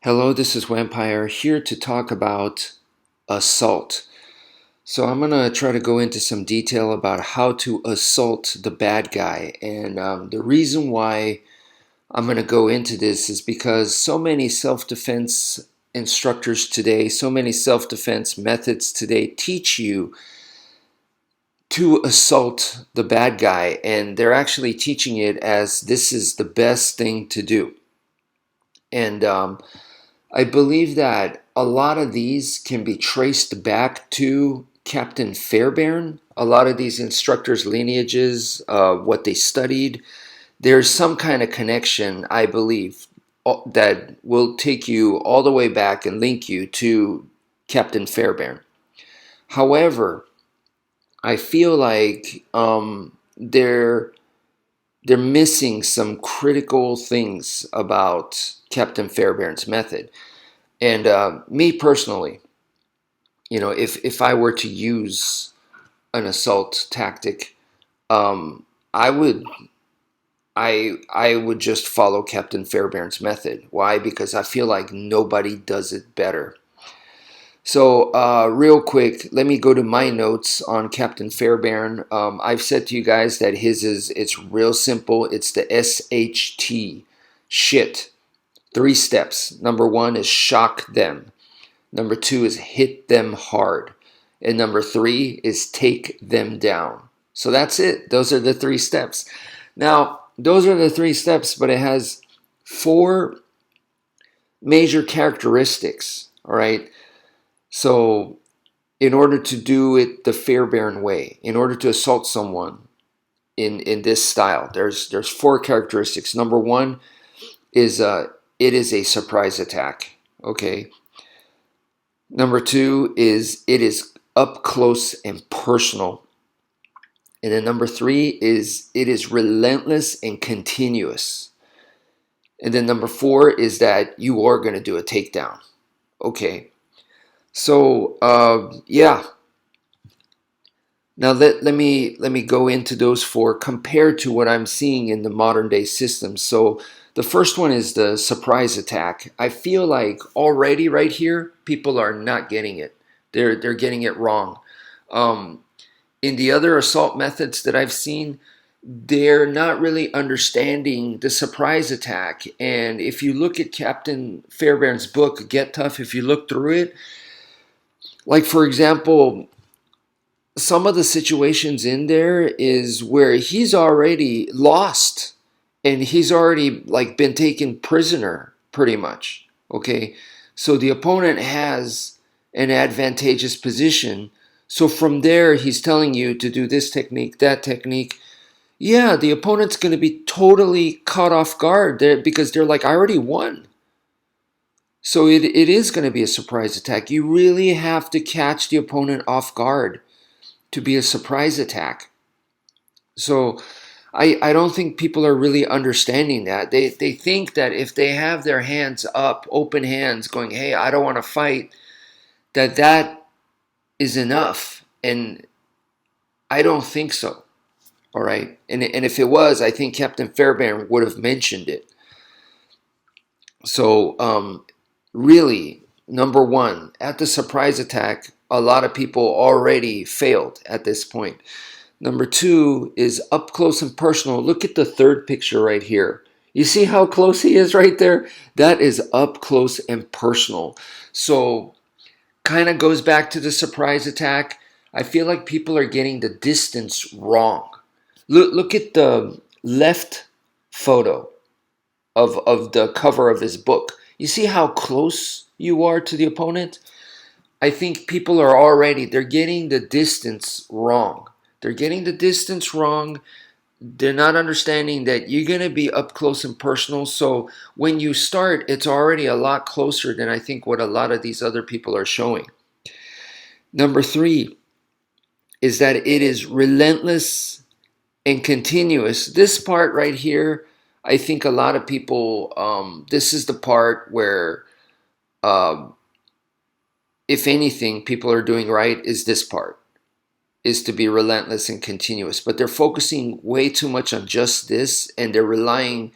Hello, this is Wmpyr here to talk about assault. So I'm going to try to go into some detail about how to assault the bad guy. And the reason why I'm going to go into this is because so many self-defense instructors today, so many self-defense methods today teach you to assault the bad guy. And they're actually teaching it as this is the best thing to do. And I believe that a lot of these can be traced back to Captain Fairbairn. A lot of these instructors' lineages, what they studied, there's some kind of connection, I believe, that will take you all the way back and link you to Captain Fairbairn. However, I feel like they're missing some critical things about Captain Fairbairn's method. And me personally, if I were to use an assault tactic, I would I would just follow Captain Fairbairn's method. Why? Because I feel like nobody does it better. So real quick, let me go to my notes on Captain Fairbairn. I've said to you guys that it's real simple. It's the SHT, shit. 3 steps. Number 1 is shock them. Number 2 is hit them hard. And number 3 is take them down. So that's it. Those are the 3 steps. Now, those are the 3 steps, but it has 4 major characteristics. All right. So, in order to do it the Fairbairn way, in order to assault someone in this style, there's 4 characteristics. Number 1 is it is a surprise attack. Okay. Number 2 is it is up close and personal. And then number 3 is it is relentless and continuous. And then number 4 is that you are going to do a takedown. Okay. So yeah. Now let me go into those 4 compared to what I'm seeing in the modern day systems. So the first one is the surprise attack. I feel like already right here people are not getting it. They're getting it wrong. In the other assault methods that I've seen, they're not really understanding the surprise attack. And if you look at Captain Fairbairn's book, Get Tough, if you look through it, like for example, some of the situations in there is where he's already lost and he's already like been taken prisoner pretty much. Okay. So the opponent has an advantageous position. So from there, he's telling you to do this technique, that technique. Yeah, the opponent's going to be totally caught off guard there because they're like, I already won. So it is going to be a surprise attack. You really have to catch the opponent off guard to be a surprise attack. So I don't think people are really understanding that. They think that if they have their hands up, open hands, going, hey, I don't want to fight, that is enough. And I don't think so. All right. And if it was, I think Captain Fairbairn would have mentioned it. So really, number 1, at the surprise attack, a lot of people already failed at this point. Number 2 is up close and personal. Look at the third picture right here. You see how close he is right there? That is up close and personal. So kind of goes back to the surprise attack. I feel like people are getting the distance wrong. Look at the left photo of the cover of his book. You see how close you are to the opponent? I think people are already, they're getting the distance wrong. They're getting the distance wrong. They're not understanding that you're going to be up close and personal. So when you start, it's already a lot closer than I think what a lot of these other people are showing. Number 3 is that it is relentless and continuous. This part right here, I think a lot of people, this is the part where, if anything, people are doing right is this part, is to be relentless and continuous. But they're focusing way too much on just this, and they're relying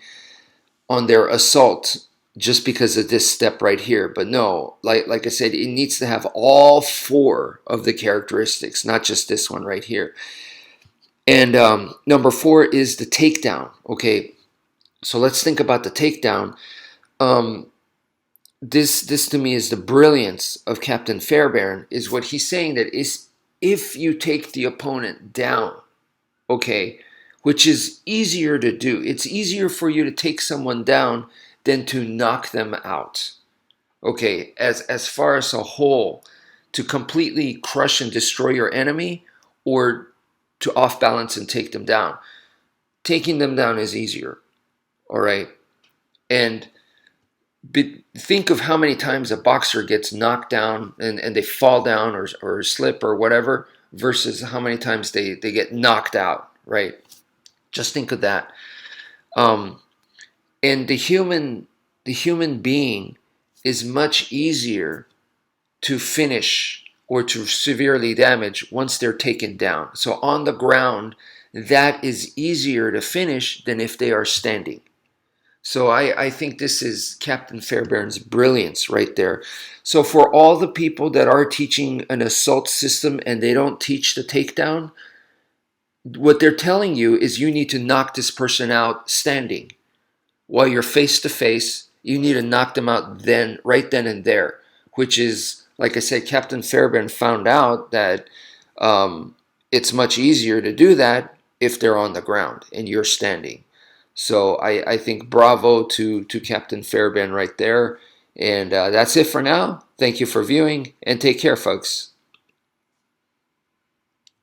on their assault just because of this step right here. But no, like I said, it needs to have all four of the characteristics, not just this one right here. And number four is the takedown. Okay, so let's think about the takedown. Um, this to me is the brilliance of Captain Fairbairn, is what he's saying, that is, if you take the opponent down, okay, which is easier to do. It's easier for you to take someone down than to knock them out. Okay, as far as a whole, to completely crush and destroy your enemy, or to off balance and take them down. Taking them down is easier. All right, and think of how many times a boxer gets knocked down and they fall down or slip or whatever, versus how many times they get knocked out, right? Just think of that. Um, and the human being is much easier to finish or to severely damage once they're taken down. So on the ground, that is easier to finish than if they are standing. So I think this is Captain Fairbairn's brilliance right there. So for all the people that are teaching an assault system and they don't teach the takedown, what they're telling you is you need to knock this person out standing. While you're face to face, you need to knock them out then, right then and there, which is, like I said, Captain Fairbairn found out that it's much easier to do that if they're on the ground and you're standing. So I think bravo to Captain Fairbairn right there. And that's it for now. Thank you for viewing, and take care, folks.